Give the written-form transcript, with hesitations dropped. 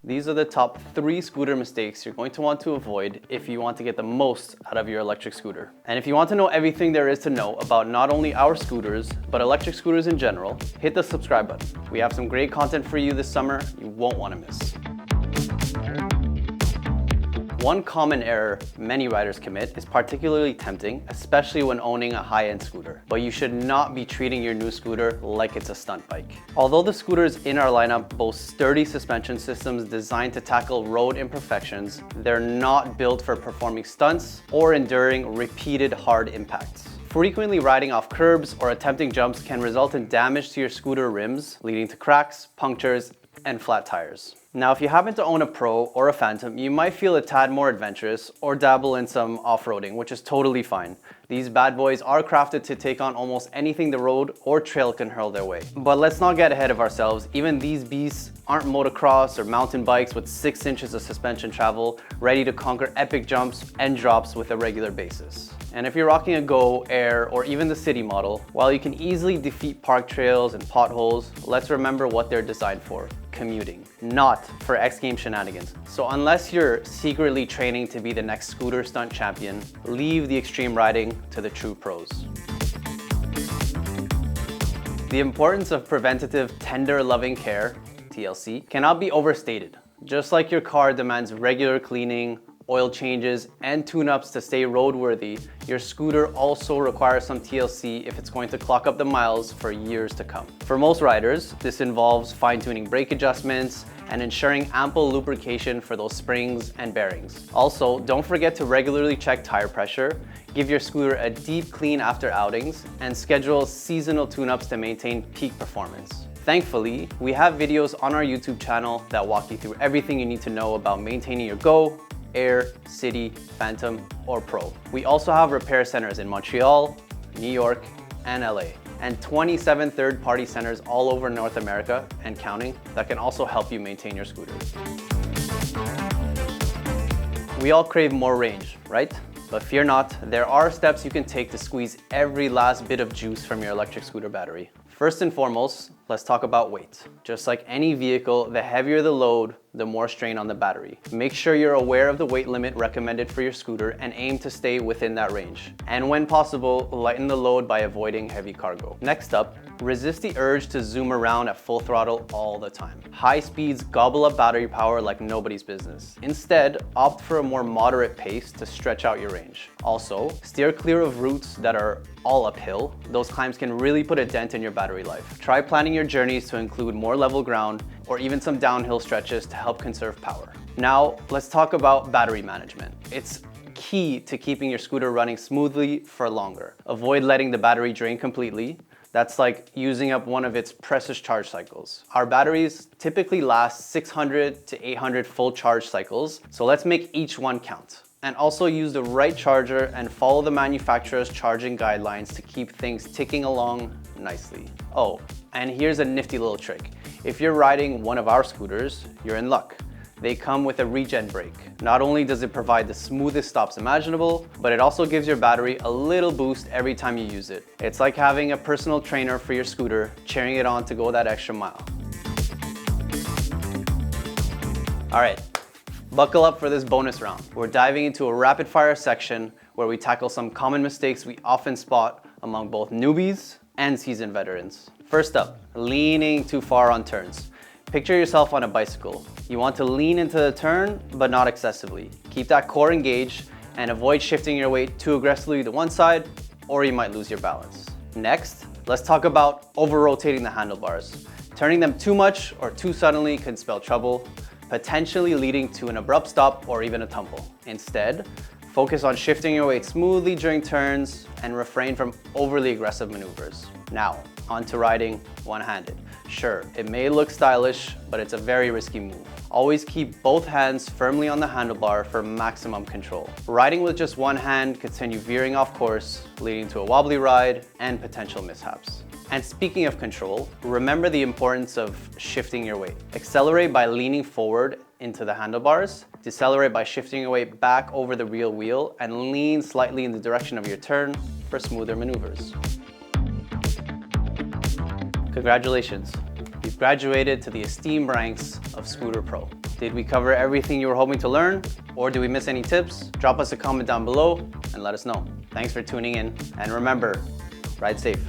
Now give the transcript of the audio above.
These are the top 3 scooter mistakes you're going to want to avoid if you want to get the most out of your electric scooter. And if you want to know everything there is to know about not only our scooters, but electric scooters in general, hit the subscribe button. We have some great content for you this summer you won't want to miss. One common error many riders commit is particularly tempting, especially when owning a high-end scooter. But you should not be treating your new scooter like it's a stunt bike. Although the scooters in our lineup boast sturdy suspension systems designed to tackle road imperfections, they're not built for performing stunts or enduring repeated hard impacts. Frequently riding off curbs or attempting jumps can result in damage to your scooter rims, leading to cracks, punctures, and flat tires. Now, if you happen to own a Pro or a Phantom, you might feel a tad more adventurous or dabble in some off-roading, which is totally fine. These bad boys are crafted to take on almost anything the road or trail can hurl their way. But let's not get ahead of ourselves. Even these beasts aren't motocross or mountain bikes with 6 inches of suspension travel, ready to conquer epic jumps and drops with a regular basis. And if you're rocking a Go, Air, or even the City model, while you can easily defeat park trails and potholes, let's remember what they're designed for: commuting, not for X Games shenanigans. So unless you're secretly training to be the next scooter stunt champion, leave the extreme riding to the true pros. The importance of preventative tender loving care, TLC, cannot be overstated. Just like your car demands regular cleaning, oil changes, and tune-ups to stay roadworthy, your scooter also requires some TLC if it's going to clock up the miles for years to come. For most riders, this involves fine-tuning brake adjustments and ensuring ample lubrication for those springs and bearings. Also, don't forget to regularly check tire pressure, give your scooter a deep clean after outings, and schedule seasonal tune-ups to maintain peak performance. Thankfully, we have videos on our YouTube channel that walk you through everything you need to know about maintaining your Go, Air, City, Phantom, or Pro. We also have repair centers in Montreal, New York, and LA, and 27 third-party centers all over North America and counting that can also help you maintain your scooter. We all crave more range, right? But fear not, there are steps you can take to squeeze every last bit of juice from your electric scooter battery. First and foremost, let's talk about weight. Just like any vehicle, the heavier the load, the more strain on the battery. Make sure you're aware of the weight limit recommended for your scooter and aim to stay within that range. And when possible, lighten the load by avoiding heavy cargo. Next up, resist the urge to zoom around at full throttle all the time. High speeds gobble up battery power like nobody's business. Instead, opt for a more moderate pace to stretch out your range. Also, steer clear of routes that are all uphill. Those climbs can really put a dent in your battery life. Try planning your journeys to include more level ground or even some downhill stretches to help conserve power. Now, let's talk about battery management. It's key to keeping your scooter running smoothly for longer. Avoid letting the battery drain completely. That's like using up one of its precious charge cycles. Our batteries typically last 600 to 800 full charge cycles, so let's make each one count. And also use the right charger and follow the manufacturer's charging guidelines to keep things ticking along nicely. Oh, and here's a nifty little trick. If you're riding one of our scooters, you're in luck. They come with a regen brake. Not only does it provide the smoothest stops imaginable, but it also gives your battery a little boost every time you use it. It's like having a personal trainer for your scooter, cheering it on to go that extra mile. All right, buckle up for this bonus round. We're diving into a rapid fire section where we tackle some common mistakes we often spot among both newbies and seasoned veterans. First up, leaning too far on turns. Picture yourself on a bicycle. You want to lean into the turn, but not excessively. Keep that core engaged and avoid shifting your weight too aggressively to one side, or you might lose your balance. Next, let's talk about over-rotating the handlebars. Turning them too much or too suddenly can spell trouble, potentially leading to an abrupt stop or even a tumble. Instead, focus on shifting your weight smoothly during turns and refrain from overly aggressive maneuvers. Now, onto riding one-handed. Sure, it may look stylish, but it's a very risky move. Always keep both hands firmly on the handlebar for maximum control. Riding with just one hand could send you veering off course, leading to a wobbly ride and potential mishaps. And speaking of control, remember the importance of shifting your weight. Accelerate by leaning forward into the handlebars, decelerate by shifting your weight back over the rear wheel, and lean slightly in the direction of your turn for smoother maneuvers. Congratulations, you've graduated to the esteemed ranks of Scooter Pro. Did we cover everything you were hoping to learn? Or did we miss any tips? Drop us a comment down below and let us know. Thanks for tuning in. And remember, ride safe.